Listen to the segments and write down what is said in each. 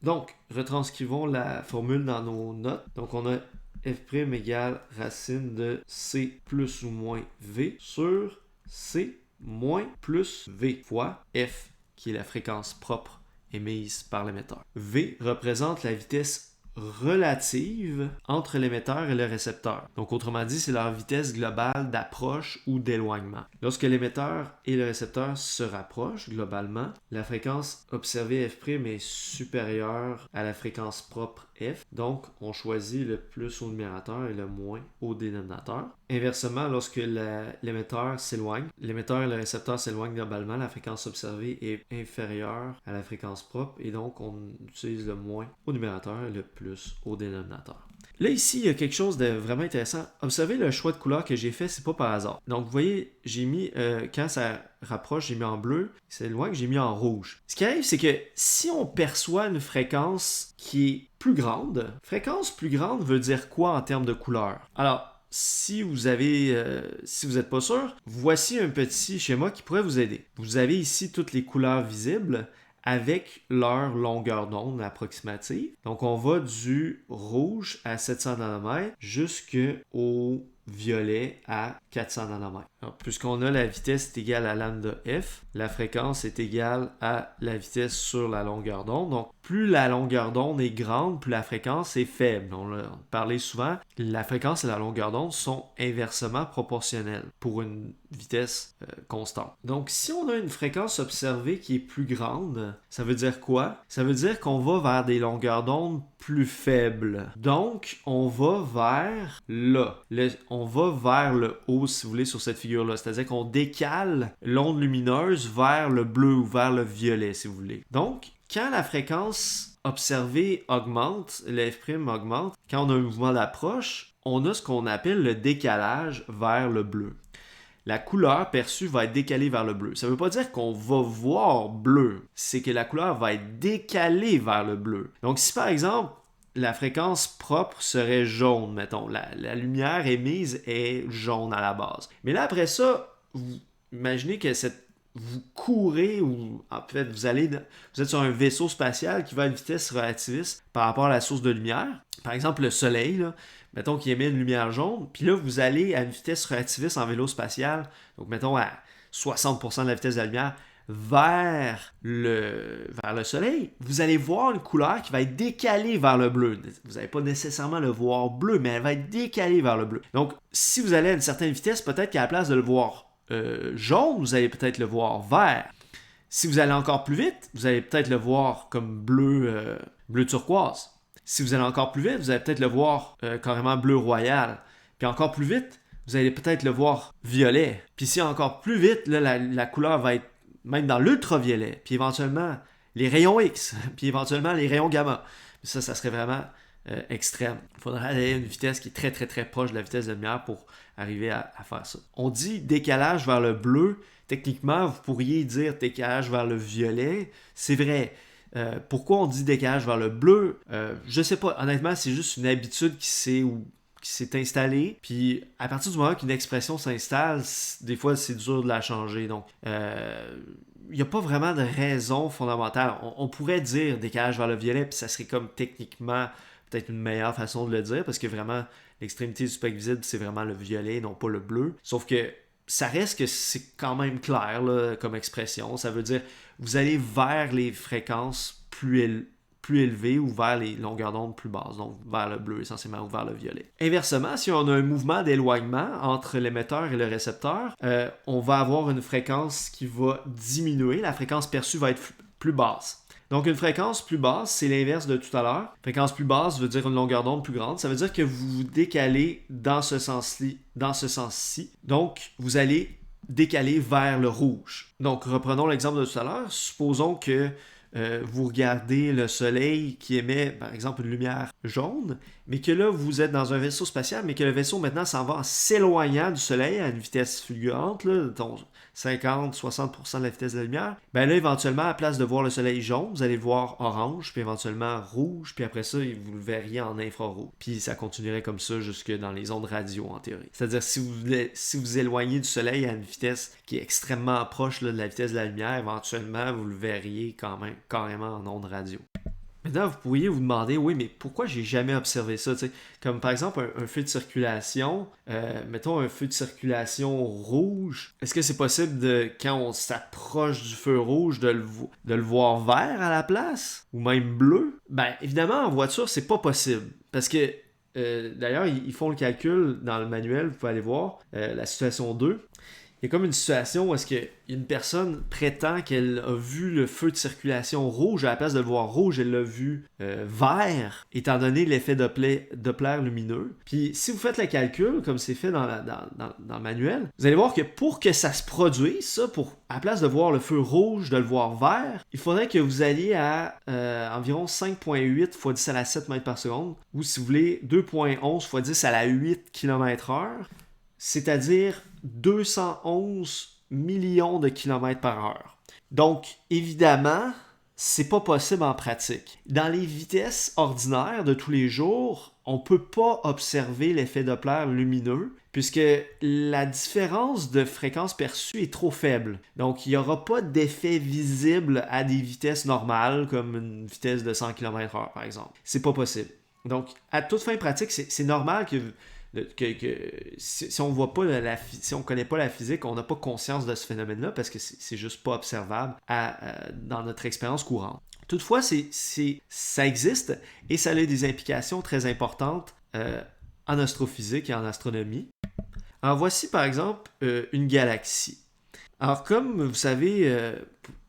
Donc, retranscrivons la formule dans nos notes. Donc, on a f' égale racine de c plus ou moins v sur c moins plus v fois f, qui est la fréquence propre émise par l'émetteur. V représente la vitesse relative entre l'émetteur et le récepteur. Donc, autrement dit, c'est leur vitesse globale d'approche ou d'éloignement. Lorsque l'émetteur et le récepteur se rapprochent globalement, la fréquence observée f' est supérieure à la fréquence propre f. Donc, on choisit le plus au numérateur et le moins au dénominateur. Inversement, lorsque l'émetteur s'éloigne, l'émetteur et le récepteur s'éloignent globalement, la fréquence observée est inférieure à la fréquence propre et donc on utilise le moins au numérateur et le plus au dénominateur. Là, ici, il y a quelque chose de vraiment intéressant. Observez le choix de couleur que j'ai fait, c'est pas par hasard. Donc, vous voyez, j'ai mis, quand ça rapproche, j'ai mis en bleu, c'est loin que j'ai mis en rouge. Ce qui arrive, c'est que si on perçoit une fréquence qui est plus grande, fréquence plus grande veut dire quoi en termes de couleur? Alors, si vous n'êtes pas sûr, voici un petit schéma qui pourrait vous aider. Vous avez ici toutes les couleurs visibles avec leur longueur d'onde approximative. Donc, on va du rouge à 700 nanomètres jusqu'au violet à 400 nanomètres. Puisqu'on a la vitesse est égale à lambda f, la fréquence est égale à la vitesse sur la longueur d'onde. Donc, plus la longueur d'onde est grande, plus la fréquence est faible. On l'a parlé souvent, la fréquence et la longueur d'onde sont inversement proportionnelles pour une vitesse constante. Donc, si on a une fréquence observée qui est plus grande, ça veut dire quoi? Ça veut dire qu'on va vers des longueurs d'onde plus faibles. Donc, on va vers là. On va vers le haut, si vous voulez, sur cette figure-là. C'est-à-dire qu'on décale l'onde lumineuse vers le bleu ou vers le violet, si vous voulez. Donc, quand la fréquence observée augmente, l'F' augmente, quand on a un mouvement d'approche, on a ce qu'on appelle le décalage vers le bleu. La couleur perçue va être décalée vers le bleu. Ça ne veut pas dire qu'on va voir bleu, c'est que la couleur va être décalée vers le bleu. Donc, si par exemple, la fréquence propre serait jaune, mettons, la lumière émise est jaune à la base. Mais là, après ça, vous imaginez que vous courez ou en fait vous êtes sur un vaisseau spatial qui va à une vitesse relativiste par rapport à la source de lumière. Par exemple, le soleil, là, mettons qu'il émet une lumière jaune, puis là, vous allez à une vitesse relativiste en vélo spatial, donc mettons à 60% de la vitesse de la lumière, vers le soleil, vous allez voir une couleur qui va être décalée vers le bleu. Vous n'allez pas nécessairement le voir bleu, mais elle va être décalée vers le bleu. Donc, si vous allez à une certaine vitesse, peut-être qu'à la place de le voir jaune, vous allez peut-être le voir vert. Si vous allez encore plus vite, vous allez peut-être le voir comme bleu turquoise. Si vous allez encore plus vite, vous allez peut-être le voir carrément bleu royal. Puis encore plus vite, vous allez peut-être le voir violet. Puis si encore plus vite, là, la couleur va être même dans l'ultraviolet. Puis éventuellement, les rayons X. Puis éventuellement, les rayons gamma. Ça serait vraiment extrême. Il faudrait aller à une vitesse qui est très, très, très proche de la vitesse de lumière pour arriver à faire ça. On dit décalage vers le bleu. Techniquement, vous pourriez dire décalage vers le violet. C'est vrai. Pourquoi on dit décalage vers le bleu? Je sais pas. Honnêtement, c'est juste une habitude qui s'est installée. Puis à partir du moment qu'une expression s'installe, des fois, c'est dur de la changer. Donc, il n'y a pas vraiment de raison fondamentale. On pourrait dire décalage vers le violet, puis ça serait comme techniquement peut-être une meilleure façon de le dire, parce que vraiment, l'extrémité du spectre visible, c'est vraiment le violet, non pas le bleu. Sauf que ça reste que c'est quand même clair là, comme expression. Ça veut dire vous allez vers les fréquences plus élevées ou vers les longueurs d'onde plus basses, donc vers le bleu essentiellement ou vers le violet. Inversement, si on a un mouvement d'éloignement entre l'émetteur et le récepteur, on va avoir une fréquence qui va diminuer. La fréquence perçue va être plus basse. Donc, une fréquence plus basse, c'est l'inverse de tout à l'heure. Fréquence plus basse veut dire une longueur d'onde plus grande. Ça veut dire que vous vous décalez dans ce sens-ci. Donc, vous allez décaler vers le rouge. Donc, reprenons l'exemple de tout à l'heure. Supposons que vous regardez le soleil qui émet, par exemple, une lumière jaune, mais que là, vous êtes dans un vaisseau spatial, mais que le vaisseau, maintenant, s'en va en s'éloignant du soleil à une vitesse fulgurante, là, 50-60% de la vitesse de la lumière, ben là, éventuellement, à la place de voir le soleil jaune, vous allez le voir orange, puis éventuellement rouge, puis après ça, vous le verriez en infrarouge. Puis ça continuerait comme ça jusque dans les ondes radio, en théorie. C'est-à-dire, si vous éloignez du soleil à une vitesse qui est extrêmement proche là, de la vitesse de la lumière, éventuellement, vous le verriez quand même carrément en ondes radio. Maintenant, vous pourriez vous demander, oui, mais pourquoi j'ai jamais observé ça? T'sais? Comme par exemple un feu de circulation, mettons un feu de circulation rouge, est-ce que c'est possible de, quand on s'approche du feu rouge, de le voir vert à la place? Ou même bleu? Ben, évidemment, en voiture, c'est pas possible. Parce que, d'ailleurs, ils font le calcul dans le manuel, vous pouvez aller voir, la situation 2. Il y a comme une situation où est-ce que une personne prétend qu'elle a vu le feu de circulation rouge, à la place de le voir rouge, elle l'a vu vert, étant donné l'effet Doppler lumineux. Puis si vous faites le calcul, comme c'est fait dans le manuel, vous allez voir que pour que ça se produise, ça, à la place de voir le feu rouge, de le voir vert, il faudrait que vous alliez à environ 5.8 x 10 à la 7 mètres par seconde, ou si vous voulez, 2.11 x 10 à la 8 km/h, c'est-à-dire 211 millions de kilomètres par heure. Donc, évidemment, c'est pas possible en pratique. Dans les vitesses ordinaires de tous les jours, on peut pas observer l'effet Doppler lumineux puisque la différence de fréquence perçue est trop faible. Donc, il n'y aura pas d'effet visible à des vitesses normales comme une vitesse de 100 km/h, par exemple. C'est pas possible. Donc, à toute fin pratique, c'est normal que si on voit pas si on connaît pas la physique, on n'a pas conscience de ce phénomène-là parce que c'est juste pas observable dans notre expérience courante. Toutefois, ça existe et ça a des implications très importantes en astrophysique et en astronomie. Alors voici par exemple une galaxie. Alors comme vous savez,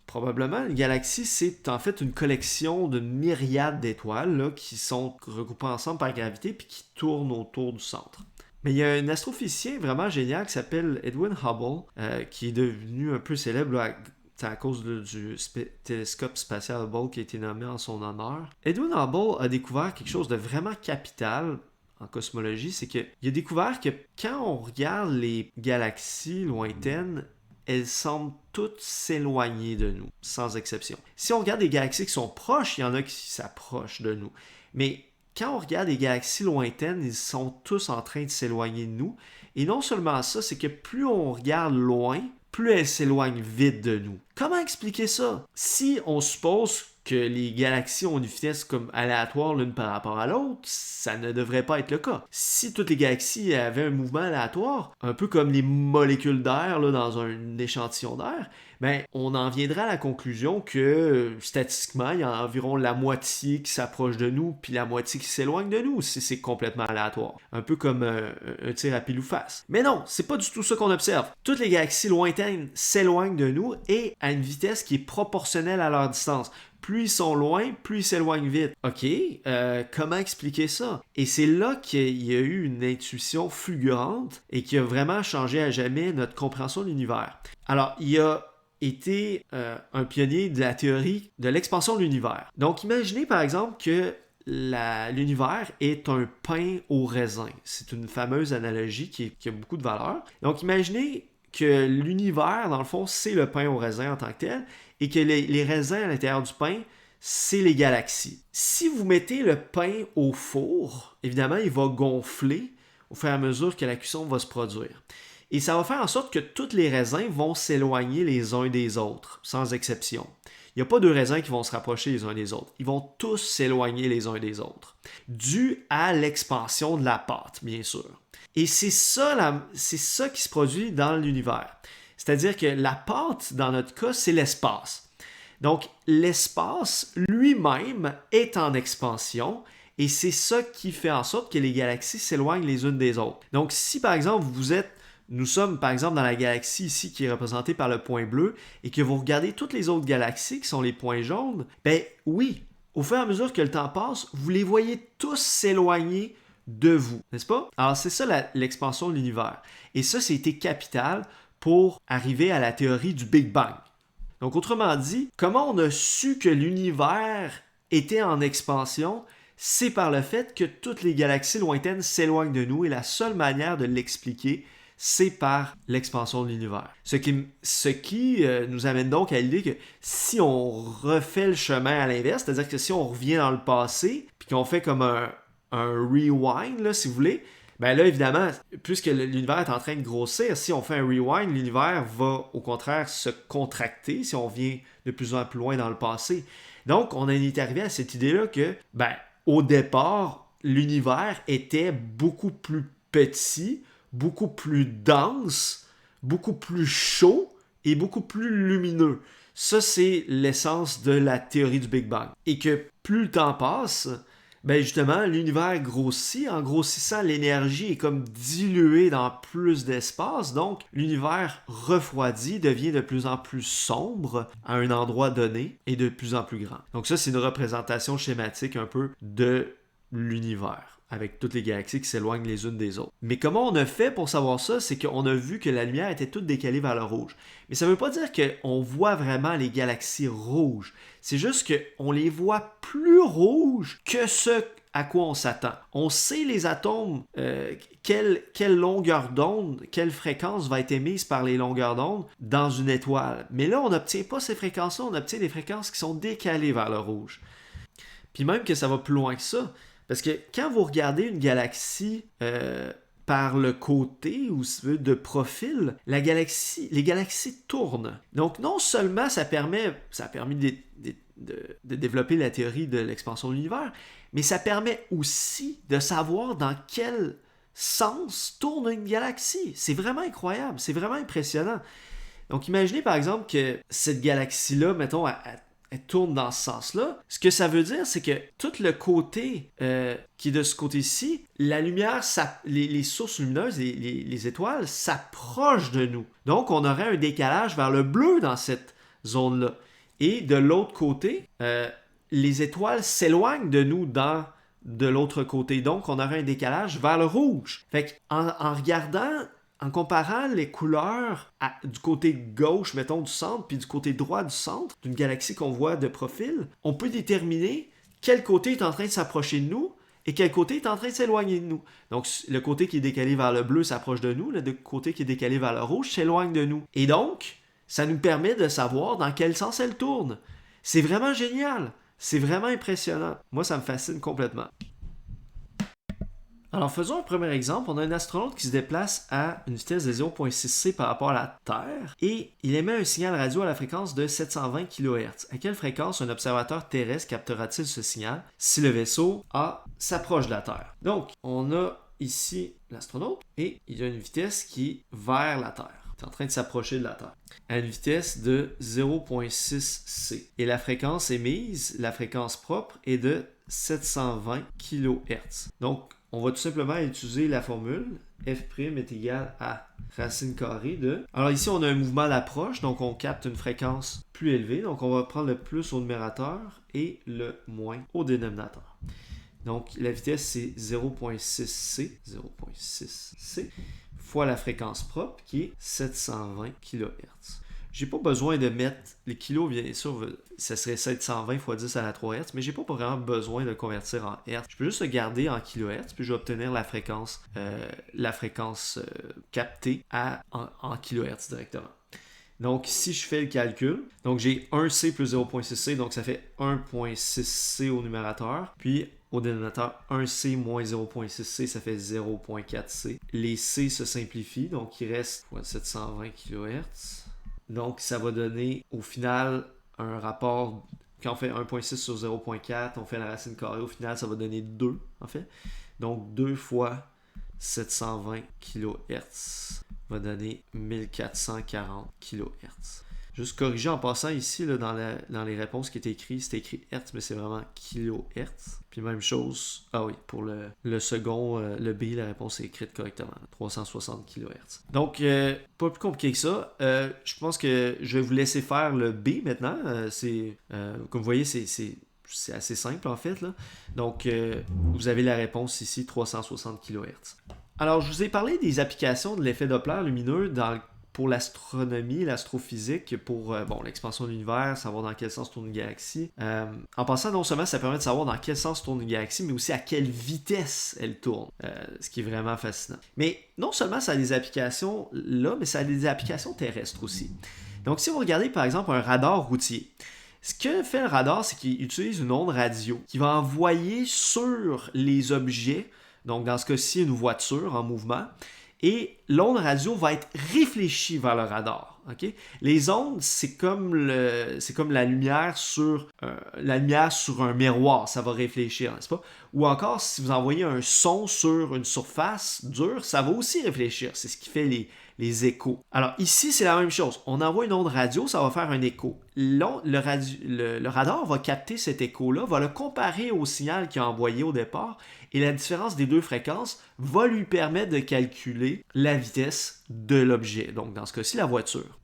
probablement, une galaxie, c'est en fait une collection de myriades d'étoiles là, qui sont regroupées ensemble par gravité puis qui tournent autour du centre. Mais il y a un astrophysicien vraiment génial qui s'appelle Edwin Hubble, qui est devenu un peu célèbre là, à cause du télescope spatial Hubble qui a été nommé en son honneur. Edwin Hubble a découvert quelque chose de vraiment capital en cosmologie, c'est qu'il a découvert que quand on regarde les galaxies lointaines, elles semblent toutes s'éloigner de nous, sans exception. Si on regarde des galaxies qui sont proches, il y en a qui s'approchent de nous. Mais quand on regarde des galaxies lointaines, ils sont tous en train de s'éloigner de nous. Et non seulement ça, c'est que plus on regarde loin, plus elles s'éloignent vite de nous. Comment expliquer ça? Si on suppose que les galaxies ont une vitesse comme aléatoire l'une par rapport à l'autre, ça ne devrait pas être le cas. Si toutes les galaxies avaient un mouvement aléatoire, un peu comme les molécules d'air là, dans un échantillon d'air, ben, on en viendrait à la conclusion que statistiquement, il y a environ la moitié qui s'approche de nous, puis la moitié qui s'éloigne de nous, si c'est complètement aléatoire. Un peu comme un tir à pile ou face. Mais non, c'est pas du tout ça qu'on observe. Toutes les galaxies lointaines s'éloignent de nous et à une vitesse qui est proportionnelle à leur distance. Plus ils sont loin, plus ils s'éloignent vite. OK, comment expliquer ça? Et c'est là qu'il y a eu une intuition fulgurante et qui a vraiment changé à jamais notre compréhension de l'univers. Alors, il y a été un pionnier de la théorie de l'expansion de l'univers. Donc, imaginez par exemple que l'univers est un pain au raisin. C'est une fameuse analogie qui a beaucoup de valeur. Donc, imaginez que l'univers, dans le fond, c'est le pain au raisin en tant que tel, et que les raisins à l'intérieur du pain, c'est les galaxies. Si vous mettez le pain au four, évidemment, il va gonfler au fur et à mesure que la cuisson va se produire. Et ça va faire en sorte que tous les raisins vont s'éloigner les uns des autres, sans exception. Il n'y a pas deux raisins qui vont se rapprocher les uns des autres. Ils vont tous s'éloigner les uns des autres, dû à l'expansion de la pâte, bien sûr. Et c'est ça qui se produit dans l'univers. C'est-à-dire que la pâte, dans notre cas, c'est l'espace. Donc, l'espace lui-même est en expansion et c'est ça qui fait en sorte que les galaxies s'éloignent les unes des autres. Donc, si par exemple nous sommes par exemple dans la galaxie ici qui est représentée par le point bleu et que vous regardez toutes les autres galaxies qui sont les points jaunes, ben oui, au fur et à mesure que le temps passe, vous les voyez tous s'éloigner de vous, n'est-ce pas? Alors c'est ça l'expansion de l'univers. Et ça, c'était capital pour arriver à la théorie du Big Bang. Donc autrement dit, comment on a su que l'univers était en expansion? C'est par le fait que toutes les galaxies lointaines s'éloignent de nous et la seule manière de l'expliquer, c'est par l'expansion de l'univers. Ce qui nous amène donc à l'idée que si on refait le chemin à l'inverse, c'est-à-dire que si on revient dans le passé, puis qu'on fait comme un rewind, là, si vous voulez, ben là, évidemment, puisque l'univers est en train de grossir, si on fait un rewind, l'univers va au contraire se contracter si on vient de plus en plus loin dans le passé. Donc, on en est arrivé à cette idée-là que, au départ, l'univers était beaucoup plus petit, beaucoup plus dense, beaucoup plus chaud et beaucoup plus lumineux. Ça, c'est l'essence de la théorie du Big Bang. Et que plus le temps passe, justement, l'univers grossit. En grossissant, l'énergie est comme diluée dans plus d'espace. Donc, l'univers refroidit, devient de plus en plus sombre à un endroit donné et de plus en plus grand. Donc ça, c'est une représentation schématique un peu de l'univers, avec toutes les galaxies qui s'éloignent les unes des autres. Mais comment on a fait pour savoir ça? C'est qu'on a vu que la lumière était toute décalée vers le rouge. Mais ça ne veut pas dire qu'on voit vraiment les galaxies rouges. C'est juste qu'on les voit plus rouges que ce à quoi on s'attend. On sait les atomes, quelle longueur d'onde, quelle fréquence va être émise par les longueurs d'onde dans une étoile. Mais là, on n'obtient pas ces fréquences-là, on obtient des fréquences qui sont décalées vers le rouge. Puis même que ça va plus loin que ça. Parce que quand vous regardez une galaxie par le côté ou de profil, les galaxies tournent. Donc non seulement ça a permis de développer la théorie de l'expansion de l'univers, mais ça permet aussi de savoir dans quel sens tourne une galaxie. C'est vraiment incroyable, c'est vraiment impressionnant. Donc imaginez par exemple que cette galaxie-là, mettons, elle tourne dans ce sens-là. Ce que ça veut dire, c'est que tout le côté qui est de ce côté-ci, la lumière, les sources lumineuses, les étoiles, s'approchent de nous. Donc, on aurait un décalage vers le bleu dans cette zone-là. Et de l'autre côté, les étoiles s'éloignent de nous de l'autre côté. Donc, on aurait un décalage vers le rouge. Fait qu'en regardant... En comparant les couleurs du côté gauche, mettons, du centre, puis du côté droit du centre, d'une galaxie qu'on voit de profil, on peut déterminer quel côté est en train de s'approcher de nous et quel côté est en train de s'éloigner de nous. Donc, le côté qui est décalé vers le bleu s'approche de nous, le côté qui est décalé vers le rouge s'éloigne de nous. Et donc, ça nous permet de savoir dans quel sens elle tourne. C'est vraiment génial. C'est vraiment impressionnant. Moi, ça me fascine complètement. Alors, faisons un premier exemple. On a un astronaute qui se déplace à une vitesse de 0.6 c par rapport à la Terre et il émet un signal radio à la fréquence de 720 kHz. À quelle fréquence un observateur terrestre captera-t-il ce signal si le vaisseau s'approche de la Terre? Donc, on a ici l'astronaute et il a une vitesse qui est vers la Terre. Il est en train de s'approcher de la Terre à une vitesse de 0.6 c. Et la fréquence émise, la fréquence propre, est de 720 kHz. Donc, on va tout simplement utiliser la formule f' est égal à racine carrée de... Alors ici, on a un mouvement d'approche, donc on capte une fréquence plus élevée. Donc on va prendre le plus au numérateur et le moins au dénominateur. Donc la vitesse, c'est 0.6c, 0.6c, fois la fréquence propre, qui est 720 kHz. J'ai pas besoin de mettre les kilos, bien sûr, ça serait 720 fois 10 à la 3 Hz, mais j'ai pas vraiment besoin de le convertir en Hz. Je peux juste le garder en kHz, puis je vais obtenir la fréquence captée en kHz directement. Donc, si je fais le calcul, donc j'ai 1C plus 0.6C, donc ça fait 1.6C au numérateur, puis au dénominateur 1C moins 0.6C, ça fait 0.4C. Les C se simplifient, donc il reste 720 kHz. Donc, ça va donner au final un rapport, quand on fait 1.6 sur 0.4, on fait la racine carrée, au final, ça va donner 2, en fait. Donc, 2 fois 720 kHz va donner 1440 kHz. Juste corriger en passant ici, là, dans les réponses qui étaient écrites, c'était écrit Hertz, mais c'est vraiment kHz. Puis même chose, pour le second, le B, la réponse est écrite correctement, 360 kHz. Donc, pas plus compliqué que ça. Je pense que je vais vous laisser faire le B maintenant. Comme vous voyez, c'est assez simple en fait, là. Donc, vous avez la réponse ici, 360 kHz. Alors, je vous ai parlé des applications de l'effet Doppler lumineux pour l'astronomie, l'astrophysique, pour l'expansion de l'univers, savoir dans quel sens tourne une galaxie. En passant, non seulement ça permet de savoir dans quel sens tourne une galaxie, mais aussi à quelle vitesse elle tourne, ce qui est vraiment fascinant. Mais non seulement ça a des applications là, mais ça a des applications terrestres aussi. Donc si vous regardez par exemple un radar routier, ce que fait le radar, c'est qu'il utilise une onde radio qui va envoyer sur les objets, donc dans ce cas-ci une voiture en mouvement, et l'onde radio va être réfléchie vers le radar. Okay? Les ondes, c'est comme la lumière sur un miroir, ça va réfléchir, n'est-ce pas? Ou encore, si vous envoyez un son sur une surface dure, ça va aussi réfléchir. C'est ce qui fait les échos. Alors ici, c'est la même chose. On envoie une onde radio, ça va faire un écho. Le radar va capter cet écho-là, va le comparer au signal qu'il a envoyé au départ, et la différence des deux fréquences va lui permettre de calculer la vitesse de l'objet. Donc dans ce cas-ci, la voiture.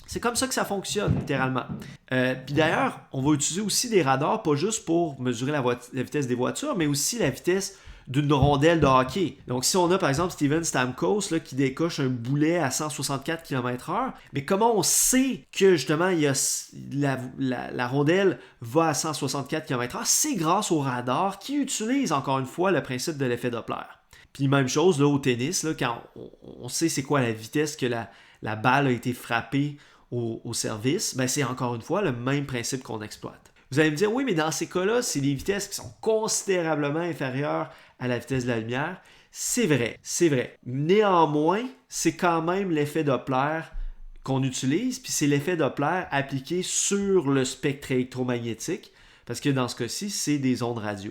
C'est comme ça que ça fonctionne, littéralement. Puis d'ailleurs, on va utiliser aussi des radars, pas juste pour mesurer la vitesse des voitures, mais aussi la vitesse d'une rondelle de hockey. Donc si on a par exemple Steven Stamkos là, qui décoche un boulet à 164 km/h, mais comment on sait que justement la rondelle va à 164 km/h? C'est grâce au radar qui utilise encore une fois le principe de l'effet Doppler. Puis même chose là, au tennis, là, quand on sait c'est quoi la vitesse que la balle a été frappée au service, ben c'est encore une fois le même principe qu'on exploite. Vous allez me dire, oui, mais dans ces cas-là, c'est des vitesses qui sont considérablement inférieures à la vitesse de la lumière. C'est vrai, c'est vrai. Néanmoins, c'est quand même l'effet Doppler qu'on utilise, puis c'est l'effet Doppler appliqué sur le spectre électromagnétique, parce que dans ce cas-ci, c'est des ondes radio.